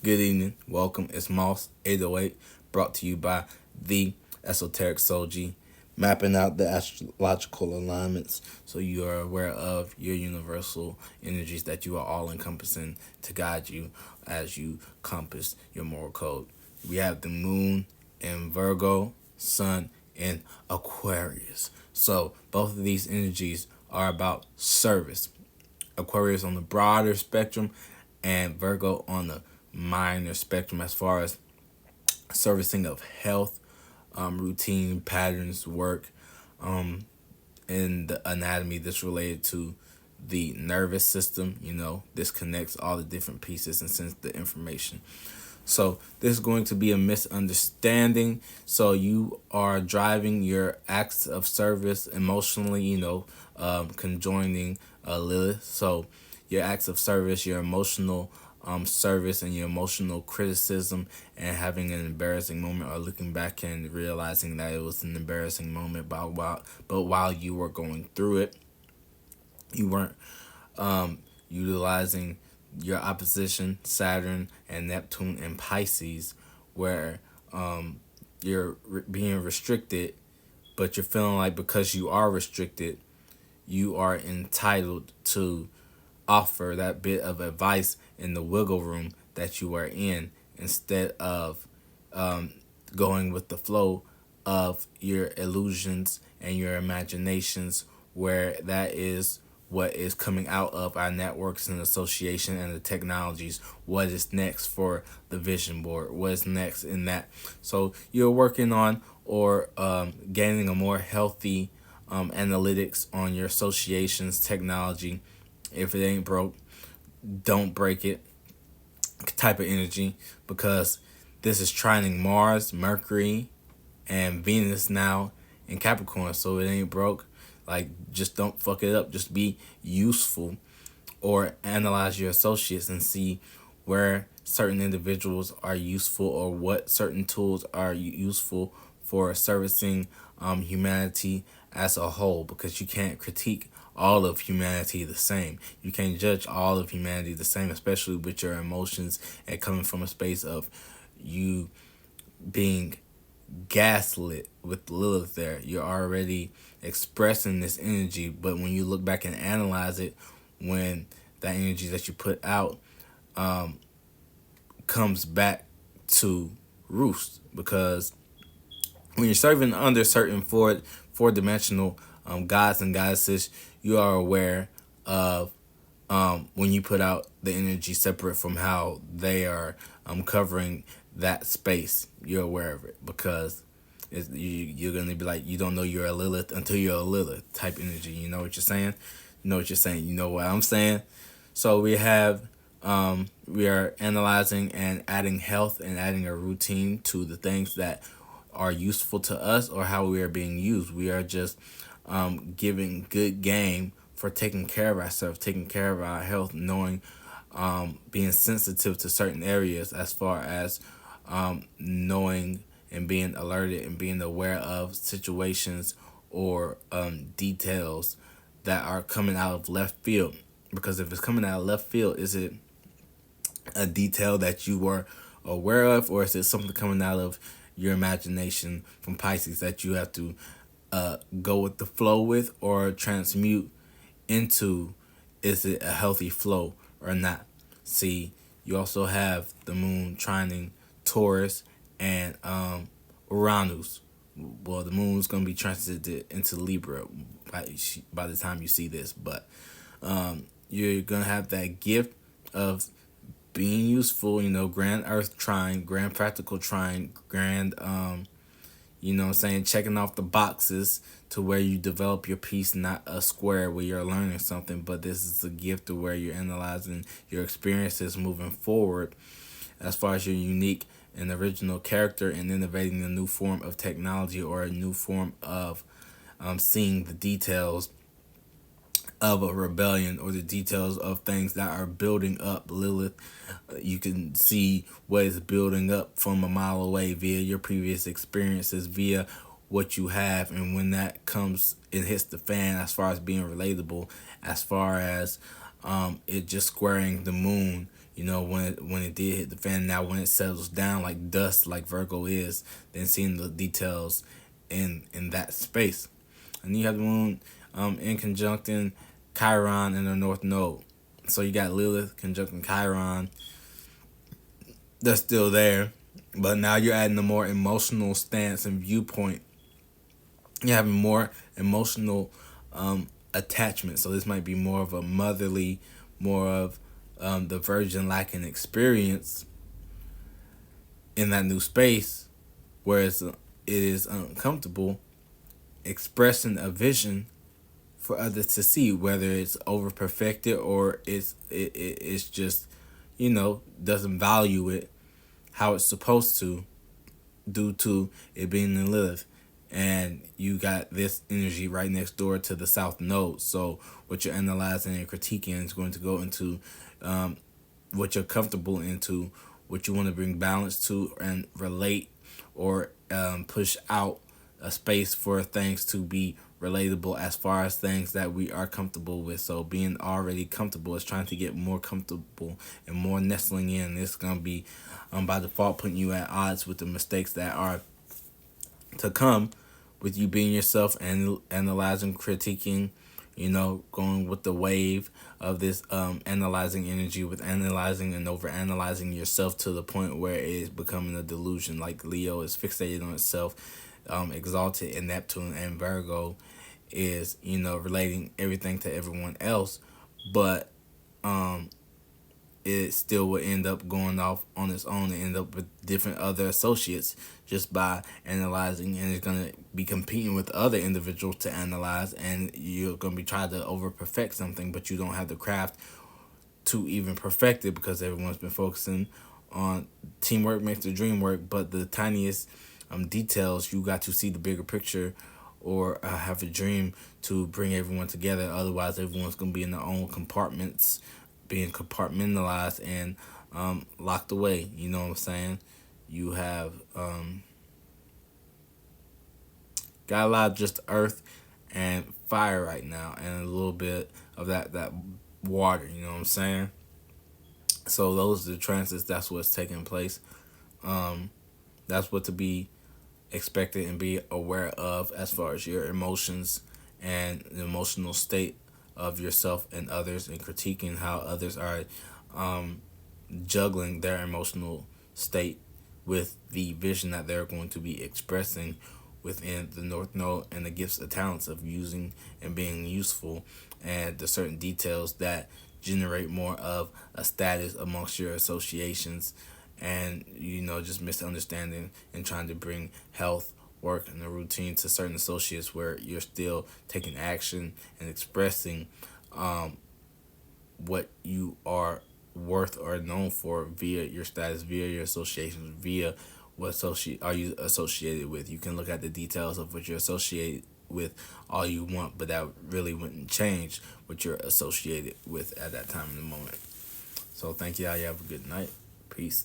Good evening. Welcome. It's Moss 808, brought to you by the Esoteric Soji, mapping out the astrological alignments so you are aware of your universal energies that you are all encompassing to guide you as you compass your moral code. We have the moon in Virgo, sun in Aquarius. So both of these energies are about service. Aquarius on the broader spectrum and Virgo on the minor spectrum as far as servicing of health, routine patterns, work, in the anatomy that's related to the nervous system. This connects all the different pieces and sends the information. So this is going to be a misunderstanding. So you are driving your acts of service emotionally, conjoining Lilith. So your acts of service, your emotional service, and your emotional criticism, and having an embarrassing moment, or looking back and realizing that it was an embarrassing moment. But while you were going through it, you weren't utilizing your opposition, Saturn and Neptune and Pisces, where you're being restricted, but you're feeling like because you are restricted, you are entitled to offer that bit of advice in the wiggle room that you are in, instead of going with the flow of your illusions and your imaginations, where that is what is coming out of our networks and association and the technologies. What is next for the vision board? What is next in that? So you're working on or gaining a more healthy analytics on your associations, technology. If it ain't broke, don't break it type of energy, because this is trining Mars, Mercury, and Venus now in Capricorn. So it ain't broke. Like, just don't fuck it up. Just be useful, or analyze your associates and see where certain individuals are useful, or what certain tools are useful for servicing humanity as a whole, because you can't critique all of humanity the same. You can't judge all of humanity the same, especially with your emotions and coming from a space of you being gaslit with Lilith there. You're already expressing this energy, but when you look back and analyze it, when that energy that you put out comes back to roost, because when you're serving under certain four-dimensional gods and goddesses, you are aware of when you put out the energy separate from how they are covering that space. You're aware of it, because you're going to be like, you don't know you're a Lilith until you're a Lilith type energy. You know what you're saying? You know what you're saying? You know what I'm saying? So we are analyzing and adding health and adding a routine to the things that are useful to us, or how we are being used. We are just giving good game for taking care of ourselves, taking care of our health, knowing, being sensitive to certain areas, as far as knowing and being alerted and being aware of situations or details that are coming out of left field. Because if it's coming out of left field, is it a detail that you were aware of, or is it something coming out of your imagination from Pisces that you have to go with the flow with, or transmute into? Is it a healthy flow or not? See, you also have the moon trining Taurus and Uranus. Well, the moon's going to be transited into Libra by the time you see this, but you're going to have that gift of being useful, grand earth trine, grand practical trine, grand, checking off the boxes to where you develop your piece, not a square where you're learning something, but this is a gift to where you're analyzing your experiences moving forward as far as your unique and original character, and innovating a new form of technology, or a new form of seeing the details of a rebellion, or the details of things that are building up. Lilith, you can see what is building up from a mile away via your previous experiences, via what you have, and when that comes, it hits the fan, as far as being relatable, as far as it just squaring the moon, when it did hit the fan. Now when it settles down like dust, like Virgo is, then seeing the details in that space. And you have the moon in conjuncting Chiron in the North Node. So you got Lilith conjuncting Chiron. That's still there, but now you're adding a more emotional stance and viewpoint. You're having more emotional attachment. So this might be more of a motherly, more of the virgin lacking experience in that new space, whereas it is uncomfortable expressing a vision for others to see, whether it's over perfected or it's just doesn't value it how it's supposed to, due to it being in Lilith. And you got this energy right next door to the South Node. So what you're analyzing and critiquing is going to go into what you're comfortable into, what you want to bring balance to and relate, or push out a space for things to be relatable as far as things that we are comfortable with. So being already comfortable is trying to get more comfortable and more nestling in. It's going to be by default putting you at odds with the mistakes that are to come, with you being yourself and analyzing, critiquing, going with the wave of this analyzing energy, with analyzing and over analyzing yourself to the point where it is becoming a delusion. Like Leo is fixated on itself, exalted in Neptune, and Virgo is relating everything to everyone else, but it still would end up going off on its own and end up with different other associates just by analyzing, and it's going to be competing with other individuals to analyze, and you're going to be trying to over perfect something, but you don't have the craft to even perfect it because everyone's been focusing on teamwork makes the dream work, but the tiniest details, you got to see the bigger picture, or have a dream to bring everyone together. Otherwise everyone's going to be in their own compartments, being compartmentalized and locked away. You know what I'm saying? You have got a lot of just earth and fire right now, and a little bit of that water. You know what I'm saying? So those are the transits. That's what's taking place. That's what to be expected and be aware of as far as your emotions and the emotional state of yourself and others, and critiquing how others are juggling their emotional state with the vision that they're going to be expressing within the North Node, and the gifts and talents of using and being useful, and the certain details that generate more of a status amongst your associations, and just misunderstanding and trying to bring health, work, and a routine to certain associates where you're still taking action and expressing what you are worth or known for via your status, via your associations, via what are you associated with. You can look at the details of what you're associated with all you want, but that really wouldn't change what you're associated with at that time in the moment. So thank you all. You have a good night. Peace.